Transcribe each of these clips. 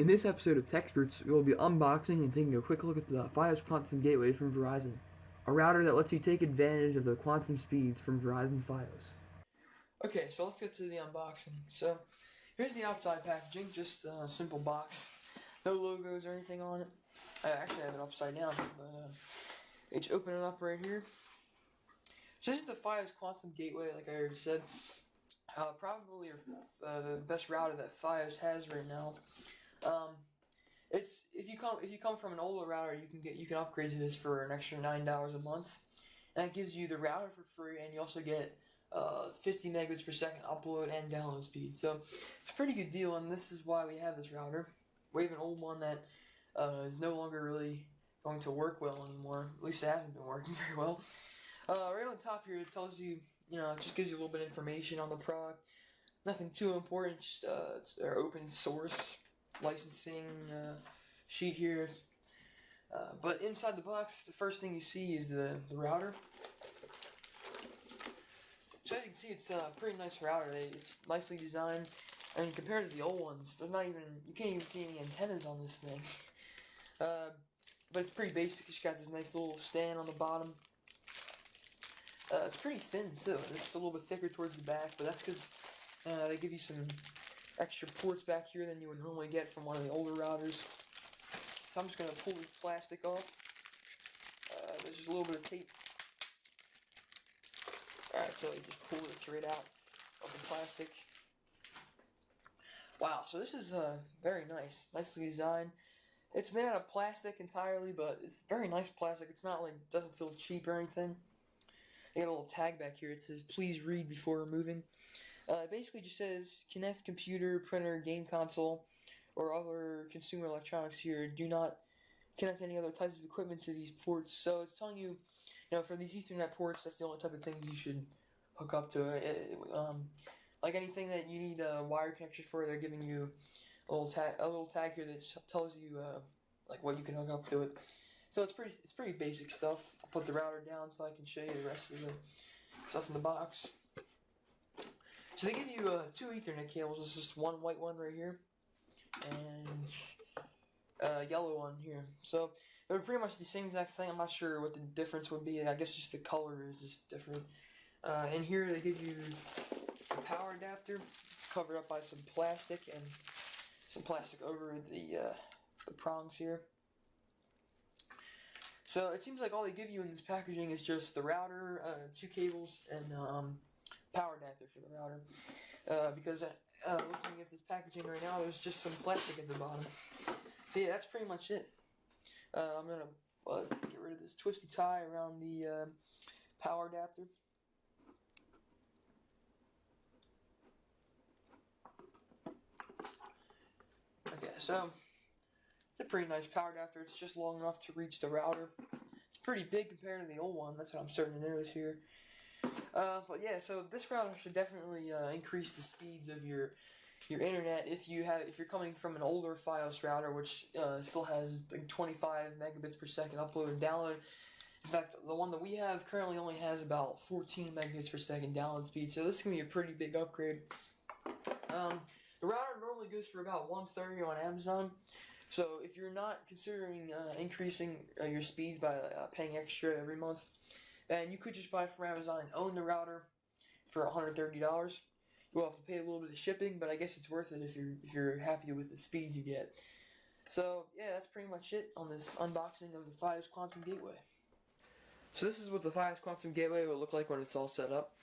In this episode of Techsperts, we will be unboxing and taking a quick look at the FiOS Quantum Gateway from Verizon, a router that lets you take advantage of the quantum speeds from Verizon FiOS. Okay, so let's get to the unboxing. So, here's the outside packaging, just a simple box. No logos or anything on it. I actually have it upside down, but you just open it up right here. So this is the FiOS Quantum Gateway, like I already said. Probably the best router that FiOS has right now. It's if you come from an older router, you can upgrade to this for an extra $9 a month, and that gives you the router for free, and you also get 50 megabits per second upload and download speed. So it's a pretty good deal, and this is why we have this router. We have an old one that is no longer really going to work well anymore. At least it hasn't been working very well. Right on top here, it tells you, it just gives you a little bit of information on the product. Nothing too important, just it's our open source licensing sheet here. But inside the box, the first thing you see is the router. So as you can see, it's a pretty nice router. It's nicely designed. I mean, compared to the old ones, you can't even see any antennas on this thing. But it's pretty basic. It's got this nice little stand on the bottom. It's pretty thin too. It's a little bit thicker towards the back, but that's because they give you some extra ports back here than you would normally get from one of the older routers. So I'm just going to pull this plastic off. There's just a little bit of tape. Alright, so you just pull this right out of the plastic. Wow, so this is very nice. Nicely designed. It's made out of plastic entirely, but it's very nice plastic. It's not like, doesn't feel cheap or anything. They got a little tag back here. It says, "Please read before removing." It basically just says, "Connect computer, printer, game console, or other consumer electronics here. Do not connect any other types of equipment to these ports." So it's telling you, for these Ethernet ports, that's the only type of things you should hook up to it. Like anything that you need a wire connection for, they're giving you a little tag here that tells you like what you can hook up to it. So it's pretty basic stuff. I'll put the router down so I can show you the rest of the stuff in the box. So they give you two Ethernet cables. This is one white one right here, and a yellow one here. So they're pretty much the same exact thing. I'm not sure what the difference would be. I guess just the color is just different. And here they give you a power adapter. It's covered up by some plastic and some plastic over the prongs here. So it seems like all they give you in this packaging is just the router, two cables, and power adapter for the router. Because looking at this packaging right now, there's just some plastic at the bottom. So yeah, that's pretty much it. I'm gonna get rid of this twisty tie around the power adapter. Okay, so it's a pretty nice power adapter. It's just long enough to reach the router. It's pretty big compared to the old one. That's what I'm starting to notice here. But yeah, so this router should definitely increase the speeds of your internet if you're coming from an older FiOS router, which still has like 25 megabits per second upload and download. In fact, the one that we have currently only has about 14 megabits per second download speed, so this is gonna be a pretty big upgrade. The router normally goes for about $130 on Amazon. So if you're not considering increasing your speeds by paying extra every month, then you could just buy it from Amazon and own the router for $130. You'll have to pay a little bit of shipping, but I guess it's worth it if you're happy with the speeds you get. So yeah, that's pretty much it on this unboxing of the FiOS Quantum Gateway. So this is what the FiOS Quantum Gateway will look like when it's all set up.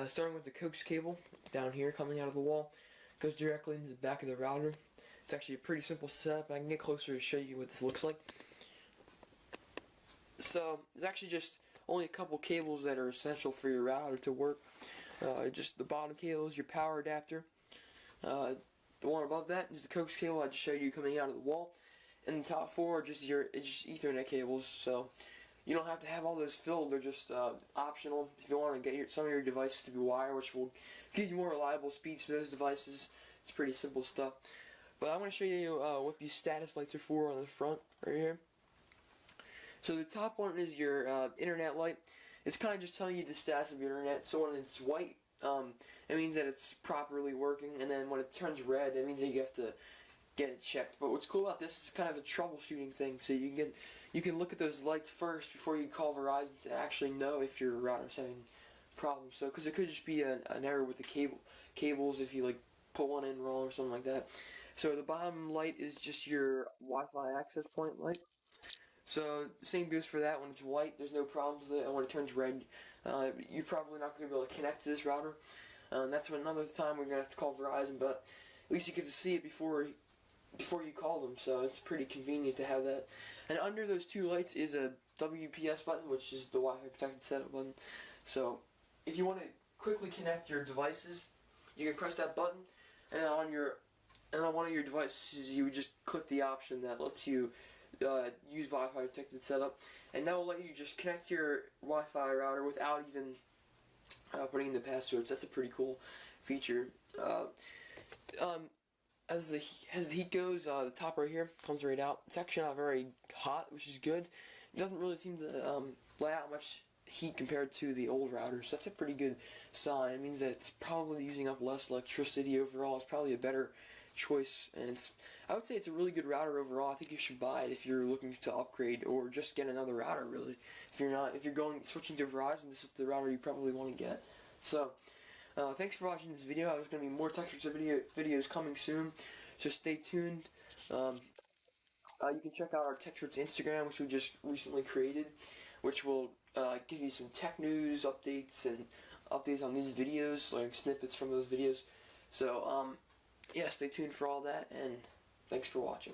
Starting with the coax cable down here coming out of the wall, goes directly into the back of the router. It's actually a pretty simple setup. I can get closer to show you what this looks like. So there's actually just only a couple cables that are essential for your router to work. Just the bottom cable is your power adapter. The one above that is the coax cable I just showed you coming out of the wall. And the top four are just Ethernet cables. So you don't have to have all those filled. They're just optional. If you want to get some of your devices to be wired, which will give you more reliable speeds for those devices, it's pretty simple stuff. But I'm going to show you what these status lights are for on the front right here. So the top one is your internet light. It's kind of just telling you the status of your internet. So when it's white, it means that it's properly working, and then when it turns red, that means that you have to get it checked. But what's cool about this is kind of a troubleshooting thing, so you can look at those lights first before you call Verizon to actually know if your router's having problems. So, because it could just be an error with the cables if you like put one in wrong or something like that. So the bottom light is just your Wi-Fi access point light. So the same goes for that. When it's white, there's no problems with it, and when it turns red, you're probably not going to be able to connect to this router. That's another time we're going to have to call Verizon, but at least you get to see it before you call them, so it's pretty convenient to have that. And under those two lights is a Wps button, which is the Wi-Fi protected setup button. So if you want to quickly connect your devices, you can press that button, and on one of your devices you would just click the option that lets you use Wi-Fi protected setup, and that will let you just connect your Wi-Fi router without even putting in the passwords. That's a pretty cool feature. As the heat goes, the top right here comes right out. It's actually not very hot, which is good. It doesn't really seem to let out much heat compared to the old router, so that's a pretty good sign. It means that it's probably using up less electricity overall. It's probably a better choice, and I would say it's a really good router overall. I think you should buy it if you're looking to upgrade or just get another router. Really, if you're switching to Verizon, this is the router you probably want to get. So, thanks for watching this video. There's going to be more Techsperts videos coming soon, so stay tuned. You can check out our Techsperts Instagram, which we just recently created, which will give you some tech news updates and updates on these videos, like snippets from those videos. So, yeah, stay tuned for all that, and thanks for watching.